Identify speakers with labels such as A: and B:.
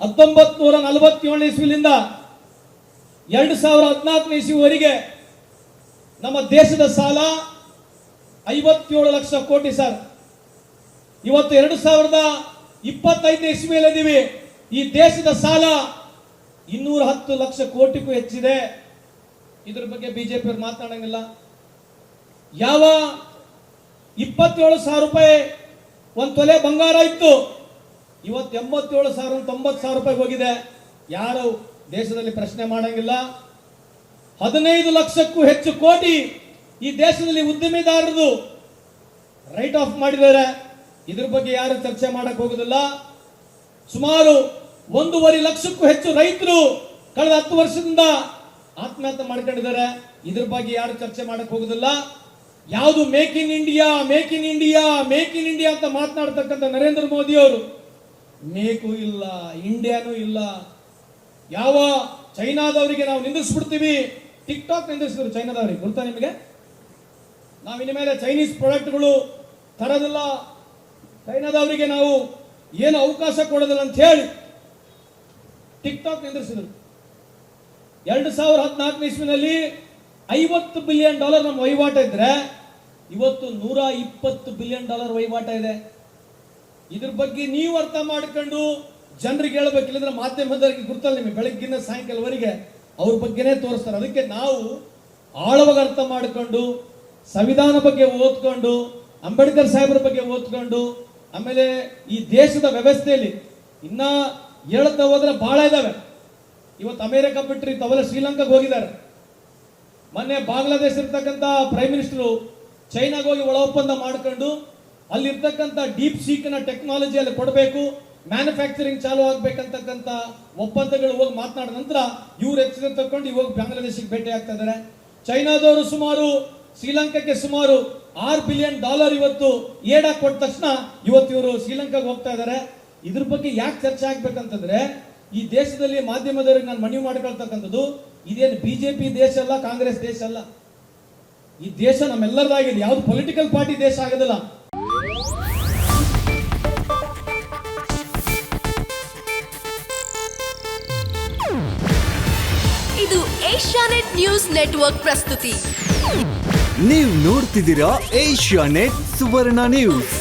A: 1947 ಇಸ್ವಿಲಿಂದ 2014 ಇಸ್ವಿವರೆಗೆ ನಮ್ಮ ದೇಶದ ಸಾಲ 57 ಲಕ್ಷ ಕೋಟಿ ಸರ್. ಇವತ್ತು 2025 ಇಸ್ವಿಯಲ್ಲಿದ್ದೀವಿ. ಈ ದೇಶದ ಸಾಲ 210 ಲಕ್ಷ ಕೋಟಿಗೂ ಹೆಚ್ಚಿದೆ. ಇದ್ರ ಬಗ್ಗೆ ಬಿಜೆಪಿ ಅವರು ಮಾತನಾಡಂಗಿಲ್ಲ. ಯಾವ 27,000 ರೂಪಾಯಿ ಒಂದು ತೊಲೆ ಬಂಗಾರ ಇತ್ತು, ಇವತ್ತು 87,000 90,000 ರೂಪಾಯಿ ಹೋಗಿದೆ. ಯಾರು ದೇಶದಲ್ಲಿ ಪ್ರಶ್ನೆ ಮಾಡಂಗಿಲ್ಲ. 15 ಲಕ್ಷಕ್ಕೂ ಹೆಚ್ಚು ಕೋಟಿ ಈ ದೇಶದಲ್ಲಿ ಉದ್ಯಮಿದಾರರು ರೈಟ್ ಆಫ್ ಮಾಡಿದ್ದಾರೆ. ಇದ್ರ ಬಗ್ಗೆ ಯಾರು ಚರ್ಚೆ ಮಾಡಕ್ ಹೋಗುದಿಲ್ಲ. ಸುಮಾರು 1.5 ಲಕ್ಷಕ್ಕೂ ಹೆಚ್ಚು ರೈತರು ಕಳೆದ 10 ವರ್ಷದಿಂದ ಆತ್ಮಹತ್ಯೆ ಮಾಡ್ಕೊಂಡಿದ್ದಾರೆ. ಇದ್ರ ಬಗ್ಗೆ ಯಾರು ಚರ್ಚೆ ಮಾಡಕ್ ಹೋಗುದಿಲ್ಲ. ಯಾವುದು make in India make in India make in India ಅಂತ ಮಾತನಾಡ್ತಕ್ಕಂಥ ನರೇಂದ್ರ ಮೋದಿ ಅವರು ಮೇಕು ಇಲ್ಲ, ಇಂಡಿಯಾನೂ ಇಲ್ಲ. ಯಾವ ಚೈನಾದವರಿಗೆ ನಾವು ನಿಂದಿಸ್ಬಿಡ್ತೀವಿ, ಟಿಕ್ ಟಾಕ್ ನಿಂದಿಸಿದ್ರು ಚೈನಾದವರಿಗೆ, ಗೊತ್ತಾ ನಿಮಗೆ? ನಾವು ಇನ್ನು ಮೇಲೆ ಚೈನೀಸ್ ಪ್ರಾಡಕ್ಟ್ಗಳು ತರೋದಿಲ್ಲ, ಚೈನಾದವರಿಗೆ ನಾವು ಏನು ಅವಕಾಶ ಕೊಡೋದಿಲ್ಲ ಅಂತ ಹೇಳಿ ಟಿಕ್ ಟಾಕ್ ನಿಂದಿಸಿದ್ರು. 2014 ಇಸ್ವಿನಲ್ಲಿ $50 ಬಿಲಿಯನ್ ನಮ್ಮ ವಹಿವಾಟ ಇದ್ರೆ ಇವತ್ತು $120 ಬಿಲಿಯನ್ ವಹಿವಾಟ ಇದೆ. ಇದ್ರ ಬಗ್ಗೆ ನೀವು ಅರ್ಥ ಮಾಡ್ಕೊಂಡು ಜನರಿಗೆ ಹೇಳ್ಬೇಕಿಲ್ಲಂದ್ರೆ ಮಾಧ್ಯಮದವರಿಗೆ ಗುರ್ತಲ್ಲ, ನಿಮಗೆ ಬೆಳಗ್ಗಿನ ಸಾಯಂಕಾಲವರೆಗೆ ಅವ್ರ ಬಗ್ಗೆನೇ ತೋರಿಸ್ತಾರೆ. ಅದಕ್ಕೆ ನಾವು ಆಳವಾಗಿ ಅರ್ಥ ಮಾಡಿಕೊಂಡು ಸಂವಿಧಾನ ಬಗ್ಗೆ ಓದ್ಕೊಂಡು ಅಂಬೇಡ್ಕರ್ ಸಾಹೇಬ್ರ ಬಗ್ಗೆ ಓದ್ಕೊಂಡು ಆಮೇಲೆ ಈ ದೇಶದ ವ್ಯವಸ್ಥೆಯಲ್ಲಿ ಇನ್ನ ಹೇಳ್ತಾ ಹೋದ್ರೆ ಬಹಳ ಇದಾವೆ. ಇವತ್ತು ಅಮೆರಿಕ ಬಿಟ್ಟರೆ ತಾವೆಲ್ಲ ಶ್ರೀಲಂಕಾಗೆ ಹೋಗಿದ್ದಾರೆ. ಮೊನ್ನೆ ಬಾಂಗ್ಲಾದೇಶ ಇರ್ತಕ್ಕಂಥ ಪ್ರೈಮ್ ಮಿನಿಸ್ಟರು ಚೈನಾಗೆ ಹೋಗಿ ಒಳ ಒಪ್ಪಂದ ಮಾಡ್ಕೊಂಡು ಅಲ್ಲಿರ್ತಕ್ಕಂಥ ಡೀಪ್ ಸೀಕ್ನ ಟೆಕ್ನಾಲಜಿ ಅಲ್ಲಿ ಕೊಡಬೇಕು, ಮ್ಯಾನುಫ್ಯಾಕ್ಚರಿಂಗ್ ಚಾಲು ಆಗ್ಬೇಕಂತಕ್ಕಂಥ ಒಪ್ಪಂದಗಳು ಹೋಗಿ ಮಾತನಾಡಿದ ನಂತರ ಇವ್ರು ಎಚ್ಚರ ತಕೊಂಡು ಇವಾಗ ಬಾಂಗ್ಲಾದೇಶಕ್ಕೆ ಭೇಟಿ ಆಗ್ತಾ ಇದ್ದಾರೆ. ಚೈನಾದವರು ಸುಮಾರು ಶ್ರೀಲಂಕಾಕ್ಕೆ ಸುಮಾರು $6 ಬಿಲಿಯನ್ ಇವತ್ತು ಏಡಾ ಕೊಟ್ಟ ತಕ್ಷಣ ಇವತ್ತು ಇವರು ಶ್ರೀಲಂಕಾಗೆ ಹೋಗ್ತಾ ಇದ್ದಾರೆ. ಇದ್ರ ಬಗ್ಗೆ ಯಾಕೆ ಚರ್ಚೆ ಆಗ್ಬೇಕಂತಂದ್ರೆ ಈ ದೇಶದಲ್ಲಿ ಮಾಧ್ಯಮದವರಿಗೆ ನಾನು ಮನವಿ ಮಾಡಿಕೊಳ್ತಕ್ಕಂಥದ್ದು, ಇದೇನು ಬಿಜೆಪಿ ದೇಶ ಅಲ್ಲ, ಕಾಂಗ್ರೆಸ್ ದೇಶ ಅಲ್ಲ. ಈ ದೇಶ ನಮ್ಮೆಲ್ಲರದಾಗಿದೆ, ಯಾವ್ದು ಪೊಲಿಟಿಕಲ್ ಪಾರ್ಟಿ ದೇಶ ಆಗೋದಿಲ್ಲ.
B: ಇದು ಏಷ್ಯಾನೆಟ್ ನ್ಯೂಸ್ ನೆಟ್ವರ್ಕ್ ಪ್ರಸ್ತುತಿ.
C: ನೀವು ನೋಡ್ತಿದ್ದೀರಾ ಏಷ್ಯಾನೆಟ್ ಸುವರ್ಣ ನ್ಯೂಸ್.